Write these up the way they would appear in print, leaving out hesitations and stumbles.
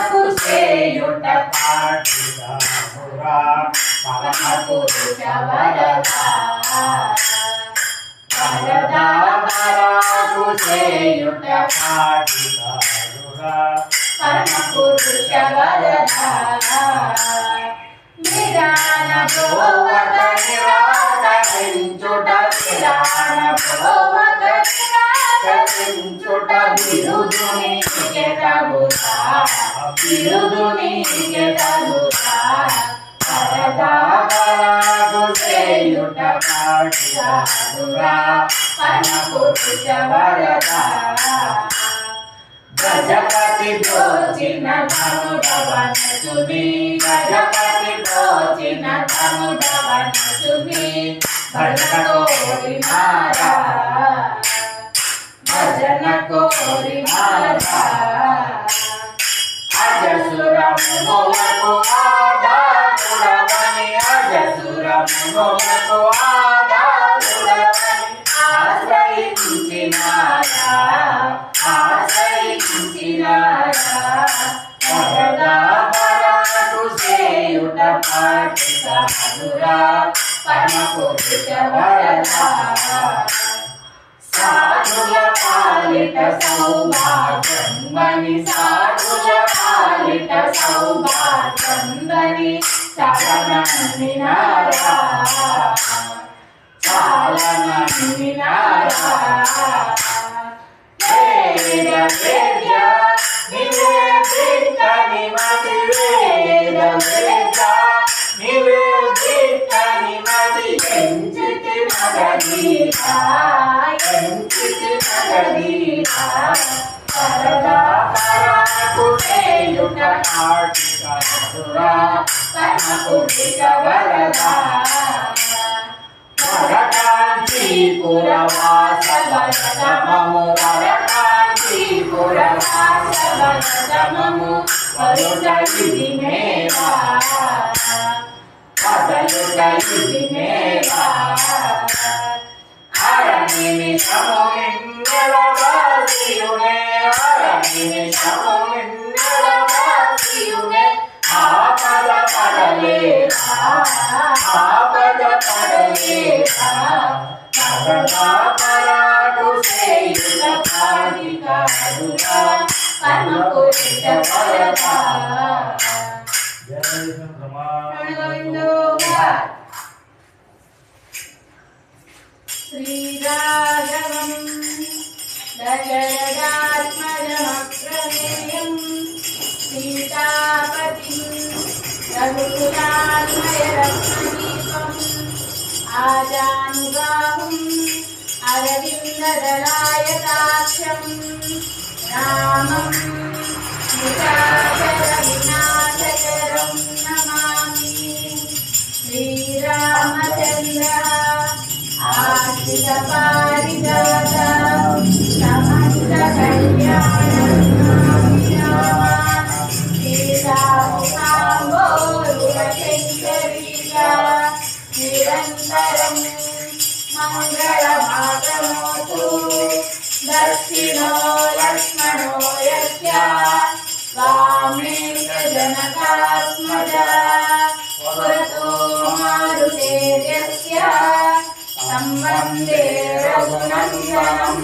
కుసేయుట పాటిదామురా పరమపురుష వరదా వరదా కుసేయుట పాటిదామురా పరమపురుష వరదా నిరాన భోవత నిరాకరించుట నిరాన భోవత నిరాకరించుట బిరుదుని తగుతా బిరుదుని తగుతా వరదా కుసేయుట పాటిదామురా పరమపురుష వరదా గజపతి బ్రోచిన ధనుడవనసుని గజపతి బ్రోచిన ధనుడవనసుని భజన కోరి మారా భజన కోరి మారా అజసురములకు ఆదారుడవని అజసురములకు ఆదారుడవని ఆశ్రయించినారా వరదా కుసేయుట పాటిదామురా పరమపురుష వరదా సాధుల పాలిట సౌభాగ్యంబని సాధుల పాలిట సౌభాగ్యంబని చలనమినారా చాలనమినారా వేద వేద్య నివేదితని మతి వేద వేద నివేదితని మతి ఎంచితి మగధీరా ఎంచితి మగధీరా వరదా కుసేయుట పాటిదామురా పరమపురుష వరదా వరకాంచీపురవాసవరదమము వరకాంచీపురవాసవరదమము వరుట ఇది మేవా వదలుట ఇది మేవా అర నిమిషము నిన్నెలవాసియునే అర నిమిషము నిన్నెలవాసియునే ఆపద పడలేరా ఆపద పడలేరా వరదా కుసేయుట పాటిదామురా పరమపురుష వరదా శ్రీరాఘవం దశరథాత్మజమప్రమేయం సీతాపతిం రఘుకులాన్వయరత్నదీపం ఆజానుబాహుం అరవిందదళాయతాక్షం రామం నిశాచర వినాశకరం నమామి శ్రీరామచంద్ర ఆశ్రిత పారిజాత సమస్త కళ్యాణం నిరంతరం మంగళమాతమోతు దక్షిణో లక్ష్మణో యస్య వామే జనకాత్మజ పురతో మారుతేజస్య సంవందే రఘునందనం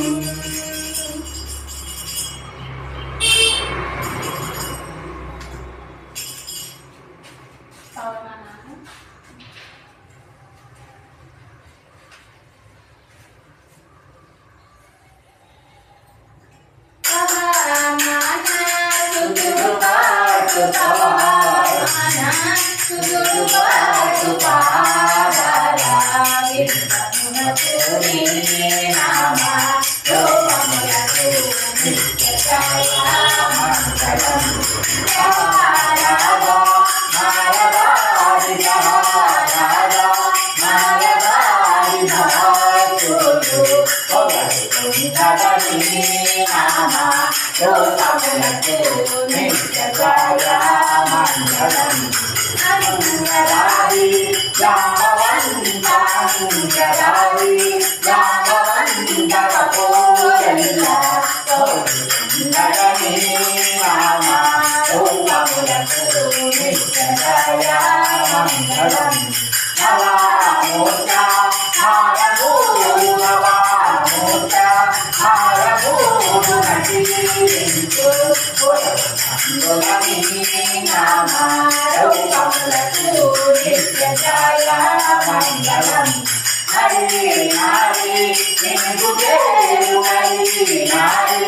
जय मंगलम नवामोर्चा हारभूषु नवामोर्चा हारभूषु नटीरिंचु गोलमी नामारूपमुलतु नित्य जय मंगलम हरि नारी निंदु देवु हरि नारी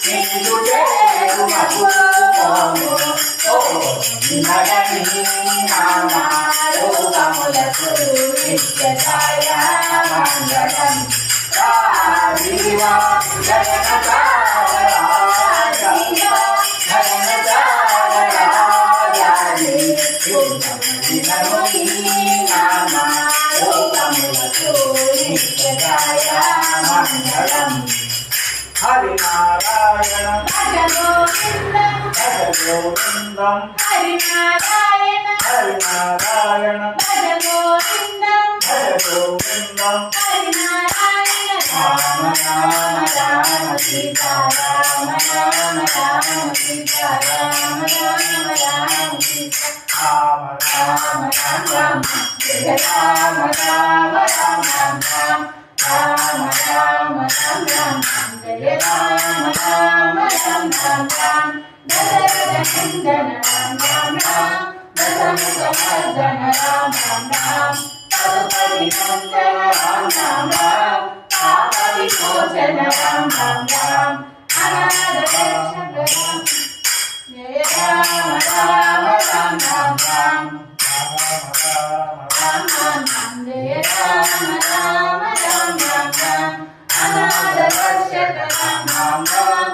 निंदु देवु मधुमोमु नगनी नामारूपमुलतु नित्य जय मंगलम राजीवा जगन्नाथा राजीवा जगन्नाथा राजी नगनी नामारूपमुलतु नित्य जय मंगलम हरिनारायण भज गोविन्दं हरिनारायण हरिनारायण भज गोविन्दं हरिनारायण राम राम राम सीता राम राम राम सीता राम राम राम सीता राम राम राम राम जय राम राम राम राम राम राम राम राम राम जय राम राम राम राम राम दशरथ नंदन राम राम राम दशमुखमर्दन राम राम राम पशुपति नंदन राम राम राम पाप विमोचन राम राम राम अनाथ रक्षक राम जय राम राम राम राम राम राम राम जय राम राम राम राम राम अनाथ रक्षक राम राम राम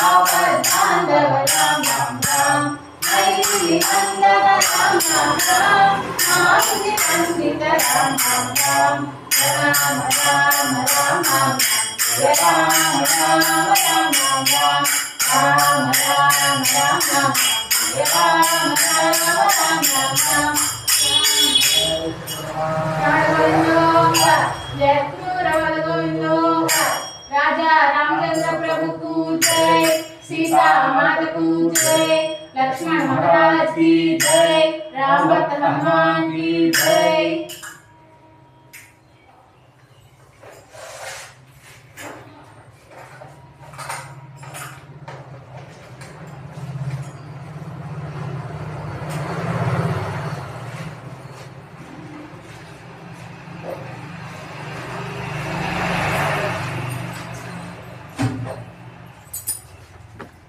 आपद्बांधव राम राम राम मैथिली नंदन राम राम राम मारुति नंदित राम राम राम राम राम राम राम जय राम राम राम राम राम राम राम राम राम जय राम राम राम राम राम राजा रामचंद्र प्रभु को जय, सीता माता को जय, लक्ष्मण महाराज की जय, राम भक्त हनुमान की जय।